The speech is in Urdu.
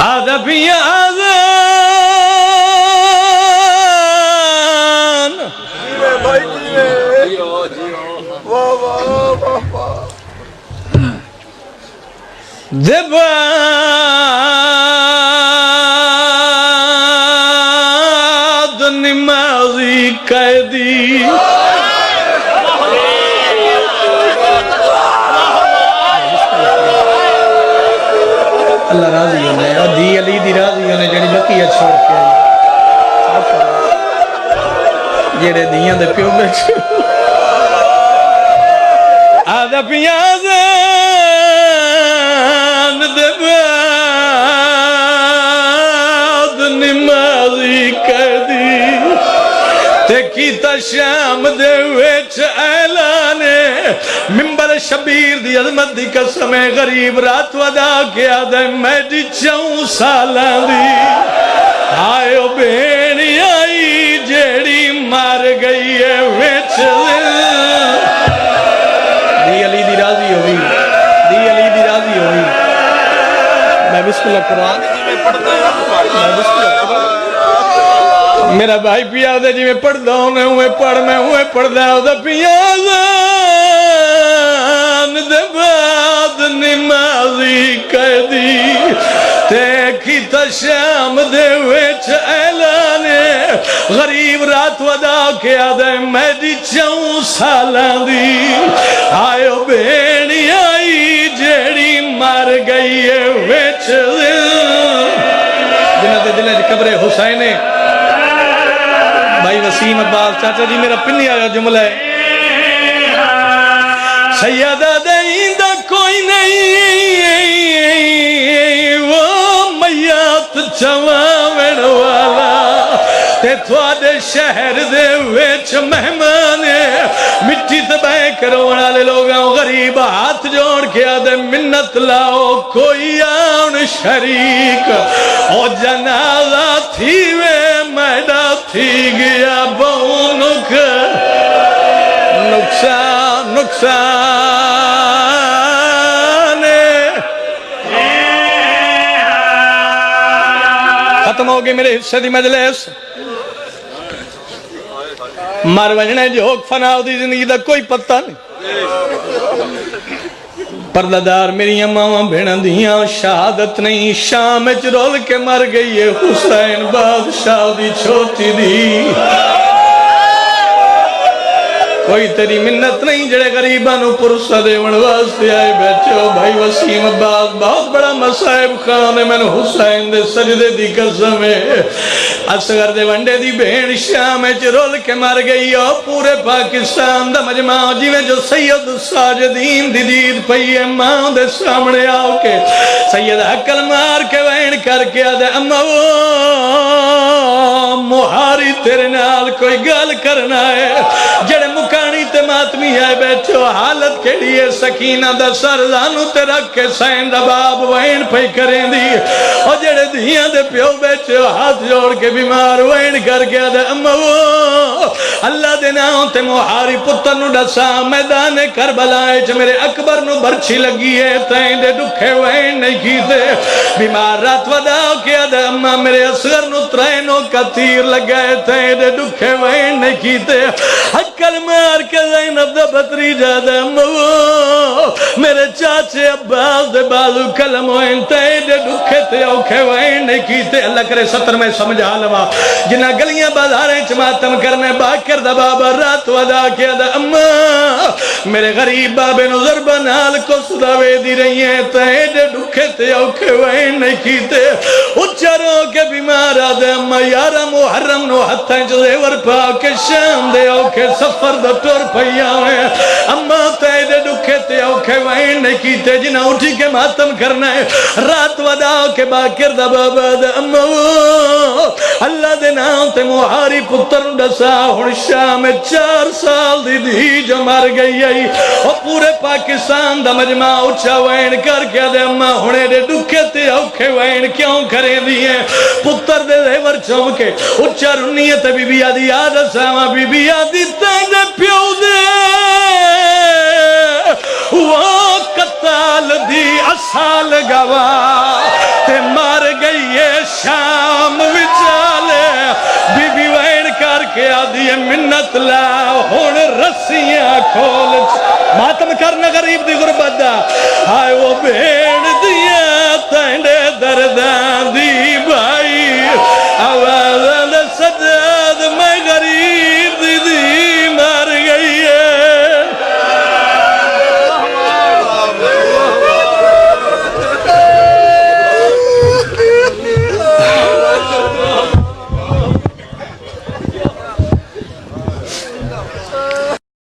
آدھا بھائی واہ واہ واہ واہ دباد نمازی قیدی اللہ راضی ہونے دی علی دی راضی ہونے جڑی بقیہ چھوڑ کے آئی جڑے دیاں دے پیو بیٹھے آدھا پیازان دباد نمازی قیدی تے کیتا شام دے ویچ اعلانے ممبر شبیر دی عظمت دی قسم غریب رات ودا کیا دے میں دی 4 سالان دی آئیو بینی آئی جیڑی مار گئی ہے ویچ دی علی دی راضی ہوئی دی علی دی راضی ہوئی میں بسم اللہ قرآن میرا بھائی پیا دے جی میں پڑھ دا ہونے ہوئے پڑھ میں ہوئے پڑھ دا ہوتا پیا دان دے بعد نمازی قیدی تیکی تا شام دے ویچ اعلانے غریب رات ودا کیا دے میں دی 4 سالان دی آئیو بینی آئی جیڑی مار گئی ہے ویچ جنہ دے دلیں قبر حسین بھائی وسیم عباس چاچا جی میرا پنی آیا جملہ ہے سیدہ دیندہ کوئی نہیں وہ میات چواوڑ والا تے تھوڑے شہر دے ویچ مہمانے مٹی تباہ کرونا لے لوگاں غریب ہاتھ جوڑ کے آدھے منت لاؤ کوئی آن شریک او جنازہ تھی وے میڈا تھی گیا بونک نقصان ختم ہوگی میرے حصے دی مجلس مار وجنے جھوک فناو دی زندگی دا کوئی پتہ نہیں پردادار میری اماں بھیڑاں دیاں شہادت نہیں شام اچ رول کے مر گئی ہے حسین بادشاہ دی چھوٹی دی کوئی تیری منت نہیں جڑے غریبانو پرسہ دے واسطے آئے بیٹھے ہو بھائی وسیم عباس بہت بڑا مصائب خان ہے میں نے حسین دے سجدے دی قسم ہے اصغر دے ونڈے دی بہن شام اچ رول کے مر گئی ہو پورے پاکستان دا مجمع جی میں جو سید ساجدین دی دید پئی ہے ماں دے سامنے آؤ کے سید حقل مار کے وین کر کے آدھے اماں مہاری تیرے نال کوئی گال کرنا ہے جڑے مکانی تے ماتمی ہے بیٹھو حالت کیڑی ہے سکینہ دا سرزانو تے رکھ کے سین دا باب وین پہ کریں دی اور جڑے دیاں دے پیو بیٹھو ہاتھ جوڑ کے بیمار وین کر کے دے اماں اللہ دے ناؤں تے مہاری پتر نو ڈسا میدان کربلائے جو میرے اکبر نو برچی لگی ہے تین دے دکھے وین نہیں کی دے بیمار رات ودا کیا دے اماں میرے اصغر نو ترینوں کا تیر لگائے تین دے دکھے وین نہیں کی دے حقل مار کے زینب دا بطری جادہ اماں میرے چاچے عباس دے بازو کلم وین تین دے دکھے تے اوکھے وین نہیں کی دے اللہ کرے 70 میں سمجھا لوا جنہ گلیاں بازاریں چماتم کرنے باکر دا بابا رات ودا کیا دا اماں میرے غریب بابے نو ضربہ نال کو صداوے دی رہی ہیں تیڑے ڈکھے تے اوکھے وین نہیں کیتے اچھروں کے بیمار آدھے اماں یارا محرم نو ہتھیں جو زیور پا کے شام دے اوکھے سفر دا ٹور پہیا ہوئے اماں تیڑے ڈکھے تے اوکھے وین نہیں کیتے جنہ اٹھی کے ماتم کرنا ہے رات ودا کے باکر دا بابا دا اماں اللہ دے نام تے مہاری پتر ڈسا ہن شام 4 سال دی دی جو مر گئی ہے اور پورے پاکستان دا مجمع اچھا وین کر کے دے اماں ہنے دے ڈکھے تے اوکھے وین کیوں کریں دیئے پتر دے دیور چوم کے اچھا رنیت بی بی آدھی یاد ساما بی بی آدھی تینے پیو دے وہ قتال دی اصال گواہ تے مار گئی کے آدھی منت لا ہون رسیاں کھول ماتم کرنا غریب دی غربت دا ہائے وہ بھیڑ دیا تینڈے دردان دی بھائی